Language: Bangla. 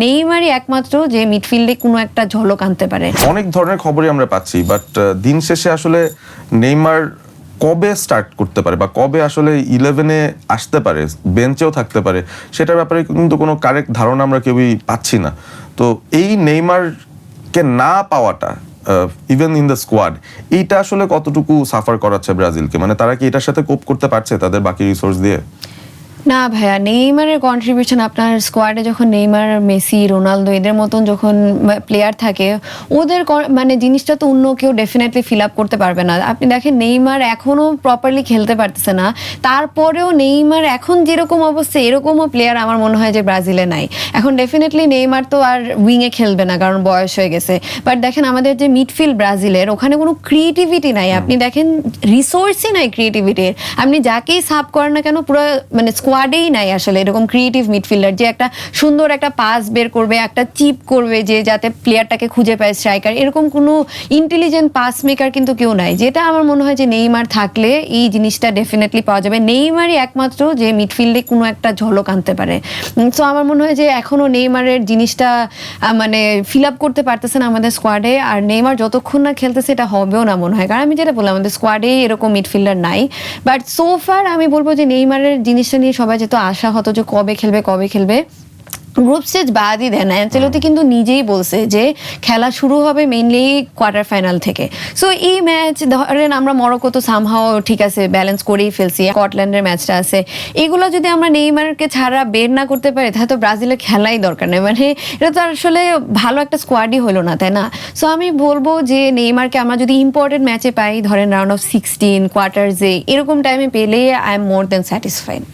নেইমারই একমাত্র যে মিডফিল্ডে কোনো একটা ঝলক আনতে পারে। অনেক ধরনের খবরই আমরা পাচ্ছি, বাট দিন শেষে আসলে নেইমার কবে স্টার্ট করতে পারে বা কবে আসলে 11-এ আসতে পারে, বেঞ্চেও থাকতে পারে, সেটার ব্যাপারে কিন্তু কোনো কারেক্ট ধারণা আমরা কেউই পাচ্ছি না। তো এই নেইমারকে না পাওয়াটা ইভেন ইন দ্য স্কোয়াড, এইটা আসলে কতটুকু সাফার করাচ্ছে ব্রাজিলকে? মানে তারা কি এটার সাথে কোপ করতে পারছে তাদের বাকি রিসোর্স দিয়ে? না ভাইয়া, নেইমারের কন্ট্রিবিউশন আপনার স্কোয়াডে যখন নেইমার, মেসি, রোনালদো এদের মতন যখন প্লেয়ার থাকে, ওদের মানে জিনিসটা তো অন্য কেউ ডেফিনেটলি ফিল আপ করতে পারবে না। আপনি দেখেন নেইমার এখনও প্রপারলি খেলতে পারতেছে না, তারপরেও নেইমার এখন যেরকম অবস্থা এরকমও প্লেয়ার আমার মনে হয় যে ব্রাজিলে নাই। এখন ডেফিনেটলি নেইমার তো আর উইংয়ে খেলবে না, কারণ বয়স হয়ে গেছে। বাট দেখেন আমাদের যে মিডফিল্ড ব্রাজিলের, ওখানে কোনো ক্রিয়েটিভিটি নাই। আপনি দেখেন রিসোর্সই নাই ক্রিয়েটিভিটির। আপনি যাকেই সাব করেন না কেন, পুরো মানে স্কোয়াডেই নাই আসলে এরকম ক্রিয়েটিভ মিডফিল্ডার যে একটা সুন্দর একটা পাস বের করবে, একটা চিপ করবে, যে যাতে প্লেয়ারটাকে খুঁজে পায় স্ট্রাইকার। এরকম কোনো ইন্টেলিজেন্ট পাস মেকার কিন্তু কেউ নাই, যেটা আমার মনে হয় যে নেইমার থাকলে এই জিনিসটা ডেফিনেটলি পাওয়া যাবে। নেইমারই একমাত্র যে মিডফিল্ডে কোনো একটা ঝলক আনতে পারে। সো আমার মনে হয় যে এখনও নেইমারের জিনিসটা মানে ফিল আপ করতে পারতেছে না আমাদের স্কোয়াডে। আর নেইমার যতক্ষণ না খেলতেছে এটা হবেও না মনে হয়, কারণ আমি যেটা বললাম আমাদের স্কোয়াডেই এরকম মিডফিল্ডার নাই। বাট সো ফার আমি বলবো যে নেইমারের জিনিসটা নিয়ে সবাই যেহেতু আশা হতো যে কবে খেলবে, গ্রুপ স্টেজ বাদই দেয় না। অ্যাঞ্চেলোতি কিন্তু নিজেই বলছে যে খেলা শুরু হবে মেইনলি কোয়ার্টার ফাইনাল থেকে। সো এই ম্যাচ ধরেন আমরা মরক্কো তো সামহাও ঠিক আছে ব্যালেন্স করেই ফেলছি, স্কটল্যান্ডের ম্যাচটা আছে, এগুলো যদি আমরা নেইমারকে ছাড়া বের না করতে পারি তাহলে তো ব্রাজিলের খেলাই দরকার নেই। মানে এটা তো আসলে ভালো একটা স্কোয়াডই হলো না, তাই না? সো আমি বলবো যে নেইমারকে আমরা যদি ইম্পর্টেন্ট ম্যাচে পাই, ধরেন রাউন্ড অফ 16, কোয়ার্টার্সে, এরকম টাইমে পেলে I am more than satisfied.